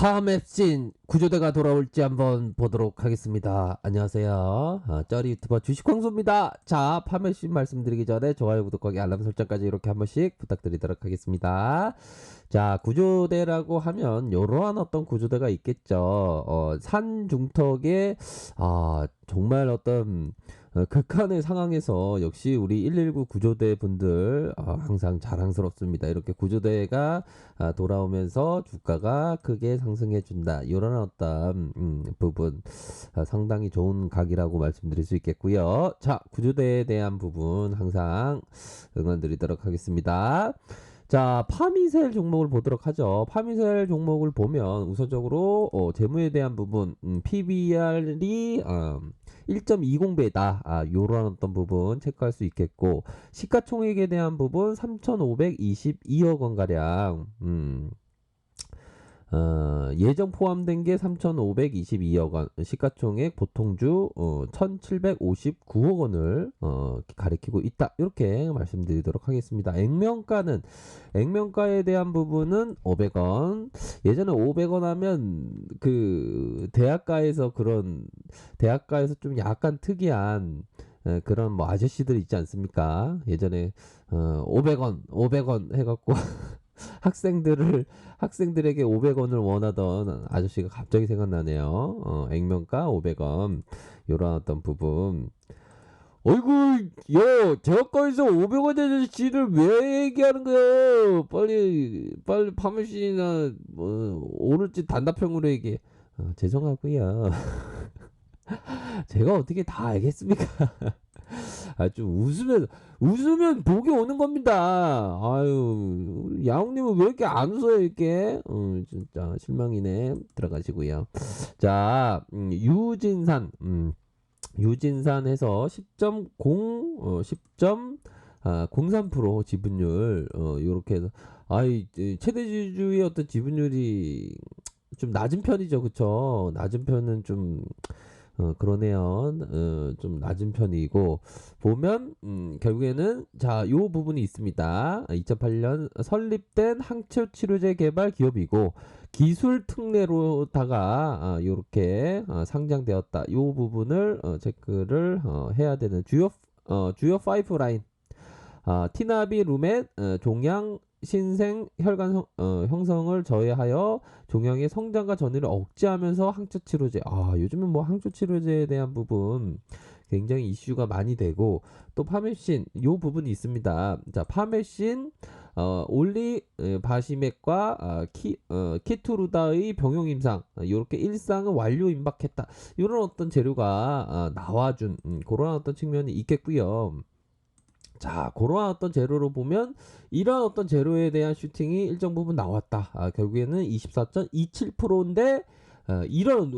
파맵신 구조대가 돌아올지 한번 보도록 하겠습니다. 안녕하세요. 쩌리 유튜버 주식광수입니다. 자, 파맵신 말씀드리기 전에 좋아요, 구독하기, 알람 설정까지 이렇게 한 번씩 부탁드리도록 하겠습니다. 자, 구조대라고 하면 이러한 어떤 구조대가 있겠죠. 산중턱에 정말 어떤 극한의 상황에서 역시 우리 119 구조대 분들 항상 자랑스럽습니다. 이렇게 구조대가 돌아오면서 주가가 크게 상승해 준다. 이런 어떤 부분 상당히 좋은 각이라고 말씀드릴 수 있겠고요. 자, 구조대에 대한 부분 항상 응원 드리도록 하겠습니다. 자, 파미셀 종목을 보도록 하죠. 파미셀 종목을 보면 우선적으로 재무에 대한 부분 PBR이 1.20배다. 요런 어떤 부분 체크할 수 있겠고, 시가총액에 대한 부분 3,522억 원 가량. 예정 포함된 게 3,522억 원, 시가총액 보통주 1,759억 원을 가리키고 있다. 이렇게 말씀드리도록 하겠습니다. 액면가에 대한 부분은 500원. 예전에 500원 하면 그 대학가에서 좀 약간 특이한 그런 뭐 아저씨들 있지 않습니까? 예전에 500원 해갖고 학생들에게 500원을 원하던 아저씨가 갑자기 생각나네요. 액면가 500원. 요런 어떤 부분. 어이구, 야, 제학과에서 500원 아저씨를 왜 얘기하는 거야? 빨리 파머신이나 뭐 오늘쯤 단답형으로 얘기해. 죄송하고요. 제가 어떻게 다 알겠습니까? 좀 웃으면 복이 오는 겁니다. 아유, 야옹님은 왜 이렇게 안 웃어요, 이렇게? 진짜 실망이네. 들어가시고요. 자, 유진산에서 10.03% 지분율, 요렇게 해서, 최대주주의 어떤 지분율이 좀 낮은 편이죠, 그쵸? 낮은 편은 좀, 그러네요. 좀 낮은 편이고 보면 결국에는 자, 요 부분이 있습니다. 2008년 설립된 항체 치료제 개발 기업이고 기술 특례로다가 요렇게 상장되었다. 요 부분을 체크를 해야 되는 주요 5 라인. 티나비 루멧 종양 신생 혈관 형성을 저해하여 종양의 성장과 전이를 억제하면서 항체 치료제. 요즘은 뭐 항체 치료제에 대한 부분 굉장히 이슈가 많이 되고, 또 파메신 요 부분이 있습니다. 자, 파메신 올리 바시맥과 키투루다의 병용 임상, 이렇게 일상은 완료 임박했다. 이런 어떤 재료가 나와준 그런 어떤 측면이 있겠고요. 자, 그러한 어떤 재료로 보면 이러한 어떤 재료에 대한 슈팅이 일정 부분 나왔다. 결국에는 24.27%인데 이런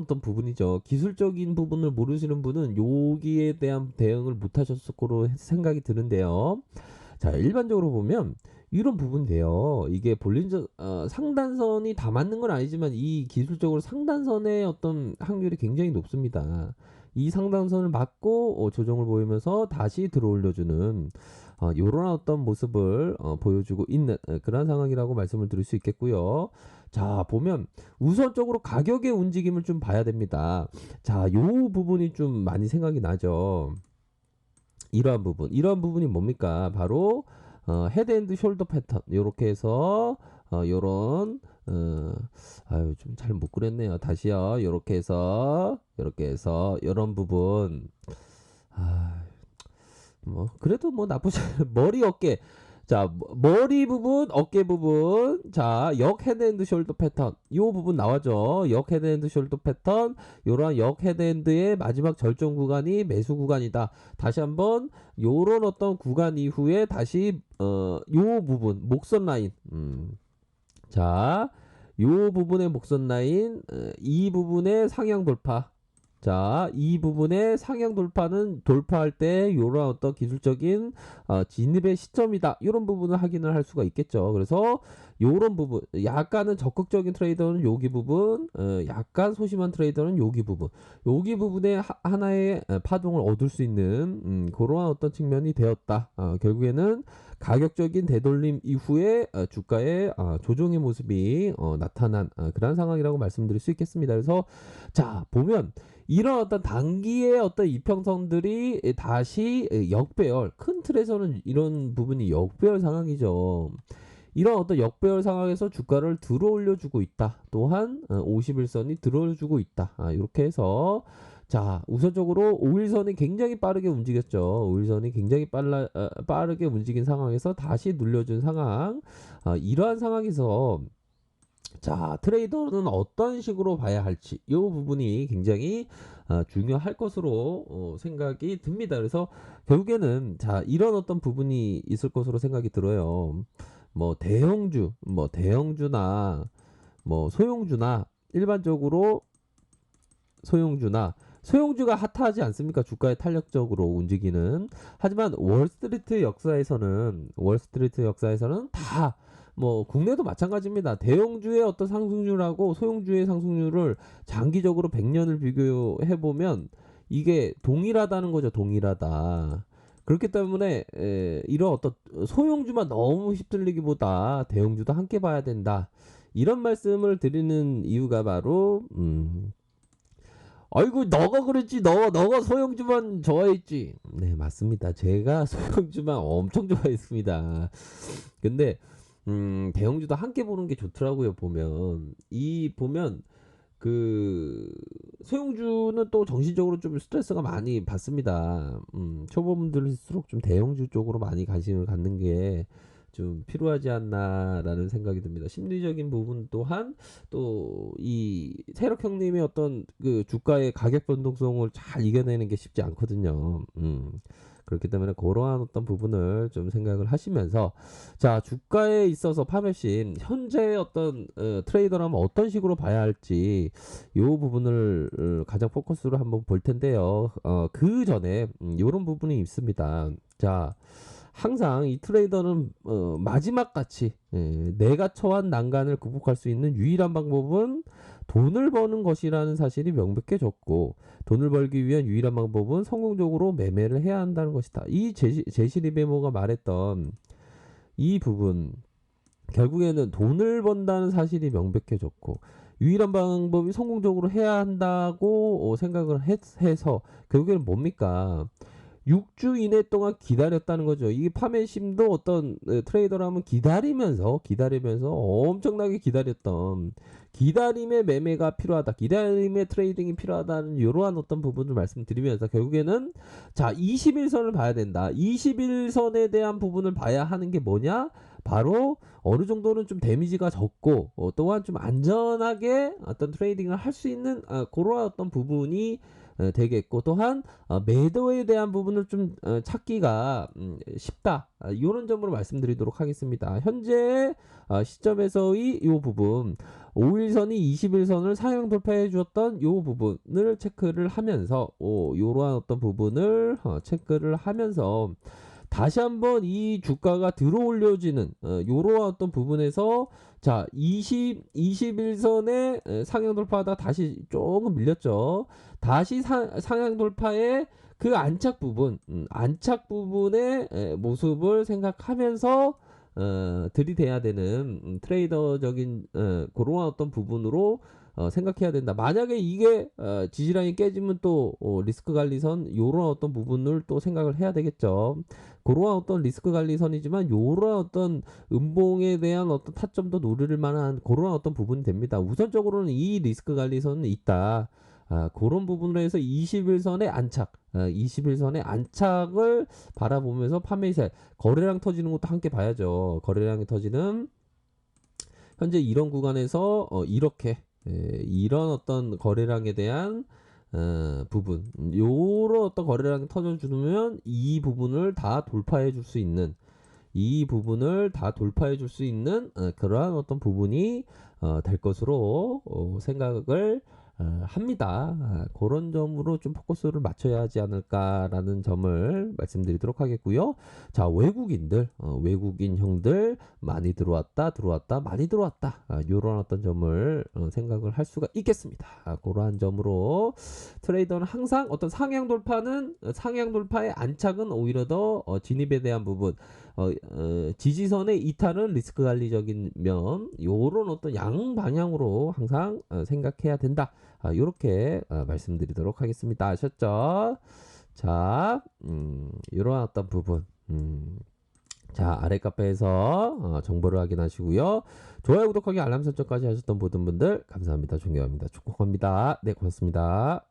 어떤 부분이죠. 기술적인 부분을 모르시는 분은 여기에 대한 대응을 못 하셨을 거로 생각이 드는데요. 자, 일반적으로 보면 이런 부분 돼요. 이게 볼린저 상단선이 다 맞는 건 아니지만 이 기술적으로 상단선의 어떤 확률이 굉장히 높습니다. 이 상단선을 맞고 조정을 보이면서 다시 들어올려주는 이런 어떤 모습을 보여주고 있는 그런 상황이라고 말씀을 드릴 수 있겠고요. 자, 보면 우선적으로 가격의 움직임을 좀 봐야 됩니다. 자, 요 부분이 좀 많이 생각이 나죠. 이러한 부분이 뭡니까? 바로 헤드앤드 숄더 패턴. 요렇게 해서 요런 좀 잘 못 그렸네요. 다시요. 요렇게 해서 요런 부분. 뭐 그래도 뭐 나쁘지 않아요. 머리 어깨. 자, 머리 부분, 어깨 부분. 자, 역 헤드앤드 숄더 패턴. 요 부분 나와죠. 역 헤드앤드 숄더 패턴. 요런 역 헤드앤드의 마지막 절정 구간이 매수 구간이다. 다시 한번 요런 어떤 구간 이후에 다시 요 부분 목선 라인. 자, 요 부분의 목선 라인, 이 부분의 상향 돌파. 자, 이 부분의 상향 돌파는 돌파할 때 요런 어떤 기술적인 진입의 시점이다. 이런 부분을 확인을 할 수가 있겠죠. 그래서 요런 부분, 약간은 적극적인 트레이더는 여기 부분, 약간 소심한 트레이더는 여기 부분, 여기 부분에 하나의 파동을 얻을 수 있는 그러한 어떤 측면이 되었다. 결국에는 가격적인 되돌림 이후에 주가의 조정의 모습이 나타난 그런 상황이라고 말씀드릴 수 있겠습니다. 그래서 자 보면 이런 어떤 단기의 어떤 이평선들이 다시 역배열, 큰 틀에서는 이런 부분이 역배열 상황이죠. 이런 어떤 역배열 상황에서 주가를 들어 올려주고 있다. 또한 51선이 들어 올려주고 있다. 이렇게 해서 자 우선적으로 5일선이 굉장히 빠르게 움직였죠. 5일선이 굉장히 빠르게 움직인 상황에서 다시 눌려준 상황. 이러한 상황에서 자 트레이더는 어떤 식으로 봐야 할지 이 부분이 굉장히 중요할 것으로 생각이 듭니다. 그래서 결국에는 자 이런 어떤 부분이 있을 것으로 생각이 들어요. 뭐 대형주나 뭐 소형주나 일반적으로 소형주가 핫하지 않습니까? 주가에 탄력적으로 움직이는. 하지만 월스트리트 역사에서는 다 뭐 국내도 마찬가지입니다. 대형주의 어떤 상승률하고 소형주의 상승률을 장기적으로 100년을 비교해 보면 이게 동일하다는 거죠. 동일하다. 그렇기 때문에 이런 어떤 소형주만 너무 휩쓸리기보다 대형주도 함께 봐야 된다. 이런 말씀을 드리는 이유가 바로 아이고 너가 그랬지 너가 소형주만 좋아했지. 네 맞습니다. 제가 소형주만 엄청 좋아했습니다. 근데 대형주도 함께 보는 게 좋더라고요. 보면 그 소형주는 또 정신적으로 좀 스트레스가 많이 받습니다. 초보분들일수록 좀 대형주 쪽으로 많이 관심을 갖는 게 좀 필요하지 않나라는 생각이 듭니다. 심리적인 부분 또한 또 이 세력 형님의 어떤 그 주가의 가격 변동성을 잘 이겨내는 게 쉽지 않거든요. 그렇기 때문에 그러한 어떤 부분을 좀 생각을 하시면서 자 주가에 있어서 파매신 현재 어떤 트레이더라면 어떤 식으로 봐야 할지 이 부분을 가장 포커스로 한번 볼 텐데요. 그 전에 이런 부분이 있습니다. 자 항상 이 트레이더는 마지막 같이 내가 처한 난간을 극복할 수 있는 유일한 방법은 돈을 버는 것이라는 사실이 명백해졌고 돈을 벌기 위한 유일한 방법은 성공적으로 매매를 해야 한다는 것이다. 이 제시리베모가 말했던 이 부분 결국에는 돈을 번다는 사실이 명백해졌고 유일한 방법이 성공적으로 해야 한다고 생각을 해서 결국에는 뭡니까? 6주 이내 동안 기다렸다는 거죠. 이 파매심도 어떤 트레이더라면 기다리면서 엄청나게 기다렸던 기다림의 매매가 필요하다. 기다림의 트레이딩이 필요하다는 이러한 어떤 부분을 말씀드리면서 결국에는 자 21선을 봐야 된다. 21선에 대한 부분을 봐야 하는 게 뭐냐? 바로 어느 정도는 좀 데미지가 적고 또한 좀 안전하게 어떤 트레이딩을 할 수 있는 그러한 어떤 부분이 되겠고 또한 매도에 대한 부분을 좀 찾기가 쉽다. 이런 점으로 말씀드리도록 하겠습니다. 현재 시점에서의 이 부분 5일선이 21선을 상향 돌파해 주었던 이 부분을 체크를 하면서 이러한 어떤 부분을 체크를 하면서 다시 한번 이 주가가 들어 올려지는 요러한 어떤 부분에서 자 21선에 상향 돌파하다 다시 조금 밀렸죠. 다시 상향 돌파의 그 안착 부분의 모습을 생각하면서 들이대야 되는 트레이더적인 그러한 어떤 부분으로 생각해야 된다. 만약에 이게 지지라인이 깨지면 또 리스크 관리선 요런 어떤 부분을 또 생각을 해야 되겠죠. 그러한 어떤 리스크 관리선이지만 요런 어떤 음봉에 대한 어떤 타점도 노릴 만한 그러한 어떤 부분이 됩니다. 우선적으로는 이 리스크 관리선은 있다. 그런 부분으로 해서 21선의 안착, 21선의 안착을 바라보면서 판매세 거래량 터지는 것도 함께 봐야죠. 거래량이 터지는 현재 이런 구간에서 이렇게 이런 어떤 거래량에 대한 부분 요런 어떤 거래량이 터져주면 이 부분을 다 돌파해 줄 수 있는 그러한 어떤 부분이 될 것으로 생각을 합니다. 그런 점으로 좀 포커스를 맞춰야 하지 않을까라는 점을 말씀드리도록 하겠고요. 자, 외국인들, 외국인 형들 많이 들어왔다, 많이 들어왔다. 요런 어떤 점을 생각을 할 수가 있겠습니다. 그러한 점으로 트레이더는 항상 어떤 상향 돌파는 상향 돌파의 안착은 오히려 더 진입에 대한 부분, 지지선의 이탈은 리스크 관리적인 면, 요런 어떤 양 방향으로 항상 생각해야 된다. 요렇게 말씀드리도록 하겠습니다. 아셨죠? 자, 이런 어떤 부분. 자, 아래 카페에서 정보를 확인하시고요. 좋아요, 구독하기, 알람 설정까지 하셨던 모든 분들 감사합니다. 존경합니다. 축복합니다. 네, 고맙습니다.